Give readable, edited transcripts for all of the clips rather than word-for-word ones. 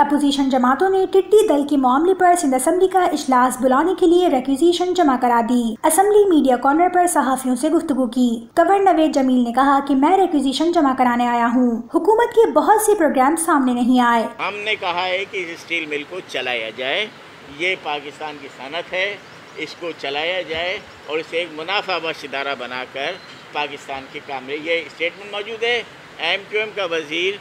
Opposition जमातों ने टिड्डी दल के मामले पर सिंध असेंबली का इजलास बुलाने के लिए रिक्विजिशन जमा करा दी। असेंबली मीडिया कॉर्नर पर सहाफियों से गुफ्तगू की। गवर्नर नवेद जमील ने कहा कि मैं रिक्विजिशन जमा कराने आया हूँ। हुकूमत के बहुत से प्रोग्राम सामने नहीं आए। हमने कहा है कि इस स्टील मिल को चलाया जाए, ये पाकिस्तान की सनत है, इसको चलाया जाए और इसे एक मुनाफा बख्श इदारा बनाकर पाकिस्तान के काम में। ये स्टेटमेंट मौजूद है। MQM का वजीर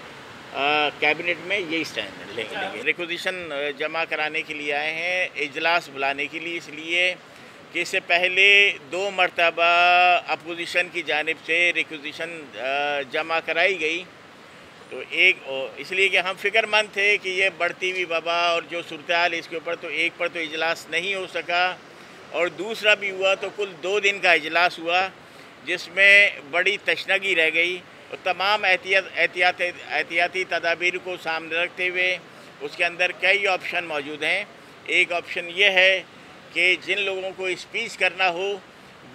कैबिनेट में यही स्टैंड लेंगे। रिक्विजिशन जमा कराने के लिए आए हैं, इजलास बुलाने के लिए, इसलिए कि इससे पहले 2 मरतबा अपोजिशन की जानिब से रिक्विजिशन जमा कराई गई। तो इसलिए कि हम फिक्रमंद थे कि ये बढ़ती हुई वबा और जो सूरत-ए-हाल इसके ऊपर, तो एक पर तो इजलास नहीं हो सका और दूसरा भी हुआ तो कुल 2 दिन का इजलास हुआ, जिसमें बड़ी तशनगी रह गई। और तमाम एहतियाती तदाबीर को सामने रखते हुए उसके अंदर कई ऑप्शन मौजूद हैं। एक ऑप्शन ये है कि जिन लोगों को स्पीच करना हो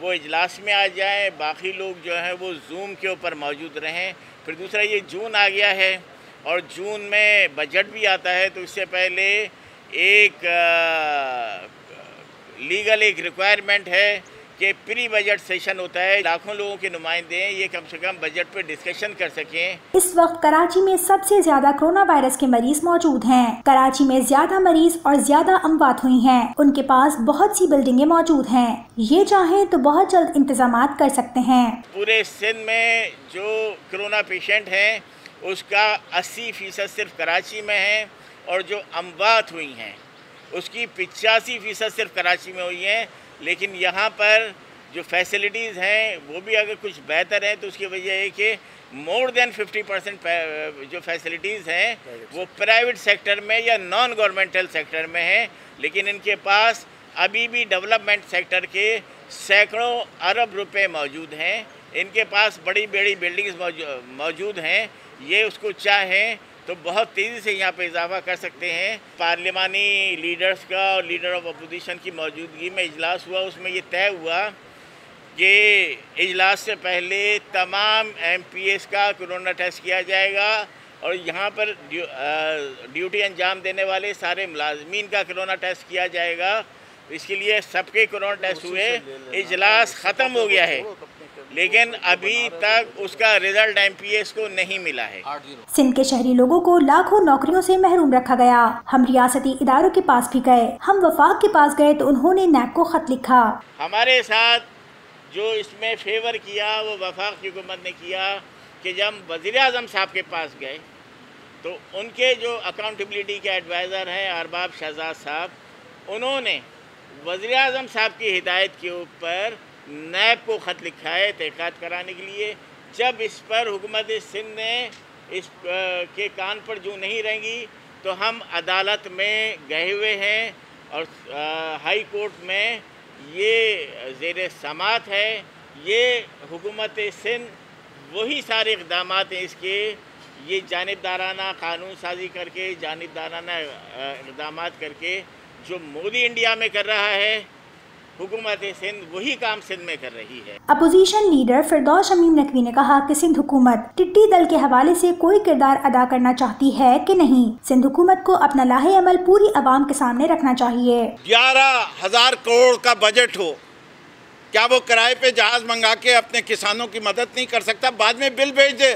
वो इजलास में आ जाएं, बाकी लोग जो हैं वो जूम के ऊपर मौजूद रहें। फिर दूसरा, ये जून आ गया है और जून में बजट भी आता है, तो इससे पहले एक लीगल एक रिक्वायरमेंट है कि प्री बजट सेशन होता है, लाखों लोगों के नुमाइंदे ये कम से कम बजट पर डिस्कशन कर सकें। इस वक्त कराची में सबसे ज्यादा कोरोना वायरस के मरीज मौजूद हैं। कराची में ज्यादा मरीज और ज्यादा अमवात हुई हैं। उनके पास बहुत सी बिल्डिंगें मौजूद हैं। ये चाहें तो बहुत जल्द इंतजामात कर सकते हैं। पूरे सिंध में जो कोरोना पेशेंट हैं उसका 80% सिर्फ कराची में है और जो अमवात हुई हैं उसकी 85% सिर्फ कराची में हुई हैं। लेकिन यहाँ पर जो फैसिलिटीज़ हैं वो भी अगर कुछ बेहतर हैं तो उसकी वजह है कि मोर देन 50% जो फैसिलिटीज़ हैं वो प्राइवेट सेक्टर में या नॉन गवर्नमेंटल सेक्टर में हैं। लेकिन इनके पास अभी भी डेवलपमेंट सेक्टर के सैकड़ों अरब रुपए मौजूद हैं। इनके पास बड़ी बड़ी बिल्डिंग्स मौजूद हैं। ये उसको चाहें तो बहुत तेज़ी से यहाँ पे इजाफा कर सकते हैं। पार्लिमानी लीडर्स का और लीडर ऑफ अपोजिशन की मौजूदगी में इजलास हुआ, उसमें ये तय हुआ कि इजलास से पहले तमाम MPs का कोरोना टेस्ट किया जाएगा और यहाँ पर ड्यूटी अंजाम देने वाले सारे मुलाजमीन का कोरोना टेस्ट किया जाएगा। इसके लिए सबके कोरोना टेस्ट हुए। इजलास ख़त्म हो गया है लेकिन अभी तक उसका रिजल्ट MPs को नहीं मिला है। सिंध के शहरी लोगों को लाखों नौकरियों से महरूम रखा गया। हम रियासती इदारों के पास भी गए, हम वफाक के पास गए तो उन्होंने NAB को खत लिखा। हमारे साथ जो इसमें फेवर किया वो वफाक की हुकूमत ने किया कि जब हम वज़ीर-ए-आज़म साहब के पास गए तो उनके जो अकाउंटेबिलिटी के एडवाइज़र हैं अरबाब शहजाद साहब, उन्होंने वज़ीर-ए-आज़म साहब की हिदायत के ऊपर NAB को ख़त लिखा है तहक़ीक़ात कराने के लिए। जब इस पर हुकूमत सिंध ने इस के कान पर जूं नहीं रहेंगी तो हम अदालत में गए हुए हैं और हाई कोर्ट में ये ज़ेर समात है। ये हुकूमत सिंध वही सारे इक़दामात हैं इसके, ये जानिबदाराना कानून साजी करके, जानिबदाराना इक़दामात करके जो मोदी इंडिया में कर रहा है, हुकूमत सिंध वही काम सिंध में कर रही है। अपोजिशन लीडर फिरदौस शमीम नकवी ने कहा कि सिंध हुकूमत टिड्डी दल के हवाले से कोई किरदार अदा करना चाहती है कि नहीं। सिंध हुकूमत को अपना लाहे अमल पूरी आवाम के सामने रखना चाहिए। 11,000 करोड़ का बजट हो, क्या वो किराए पे जहाज मंगा के अपने किसानों की मदद नहीं कर सकता? बाद में बिल भेज दे।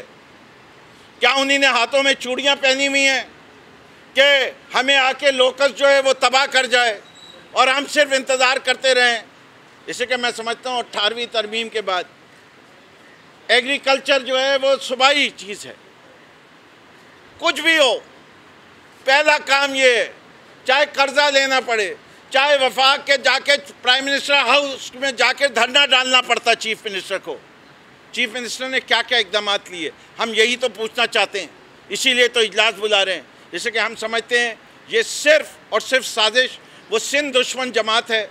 क्या उन्हीं ने हाथों में चूड़ियाँ पहनी हुई हैं कि हमें आके लोकस जो है वो तबाह कर जाए और हम सिर्फ इंतज़ार करते रहें? इसे कि मैं समझता हूँ 18वीं तरमीम के बाद एग्रीकल्चर जो है वो सूबाई चीज़ है। कुछ भी हो, पहला काम ये, चाहे कर्जा लेना पड़े, चाहे वफाक के जाके प्राइम मिनिस्टर हाउस में जाके धरना डालना पड़ता चीफ मिनिस्टर को। चीफ मिनिस्टर ने क्या क्या इक़दाम लिए, हम यही तो पूछना चाहते हैं। इसीलिए तो इजलास बुला रहे हैं। जैसे कि हम समझते हैं ये सिर्फ और सिर्फ साजिश, वो सिंध दुश्मन जमात है,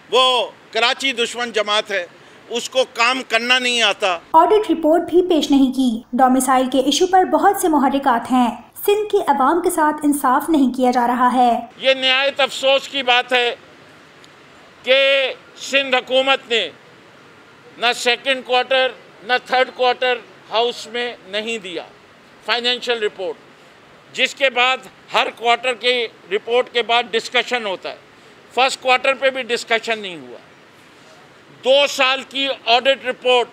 वो कराची दुश्मन जमात है, उसको काम करना नहीं आता। ऑडिट रिपोर्ट भी पेश नहीं की। डोमिसाइल के इशू पर बहुत से मुहर्रिकात हैं। सिंध की अवाम के साथ इंसाफ नहीं किया जा रहा है। ये निहायत अफसोस की बात है कि सिंध हुकूमत ने न सेकंड क्वार्टर न थर्ड क्वार्टर हाउस में नहीं दिया फाइनेंशियल रिपोर्ट। जिसके बाद हर क्वार्टर के रिपोर्ट के बाद डिस्कशन होता है। फर्स्ट क्वार्टर पे भी डिस्कशन नहीं हुआ। 2 साल की ऑडिट रिपोर्ट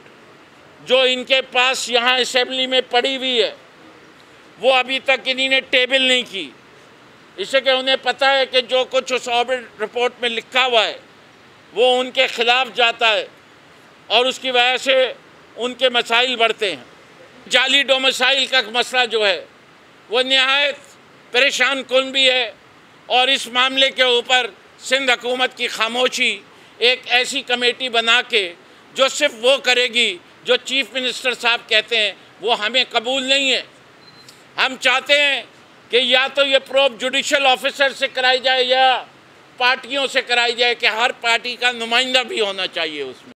जो इनके पास यहाँ असेंबली में पड़ी हुई है, वो अभी तक इन्होंने टेबल नहीं की। इससे कि उन्हें पता है कि जो कुछ उस ऑडिट रिपोर्ट में लिखा हुआ है वो उनके खिलाफ जाता है और उसकी वजह से उनके मसाइल बढ़ते हैं। जाली डोमिसाइल का मसला जो है वो निहायत परेशान कुन भी है और इस मामले के ऊपर सिंध हुकूमत की खामोशी एक ऐसी कमेटी बना के जो सिर्फ वो करेगी जो चीफ मिनिस्टर साहब कहते हैं, वो हमें कबूल नहीं है। हम चाहते हैं कि या तो ये प्रोब जुडिशल ऑफिसर से कराई जाए या पार्टियों से कराई जाए कि हर पार्टी का नुमाइंदा भी होना चाहिए उसमें।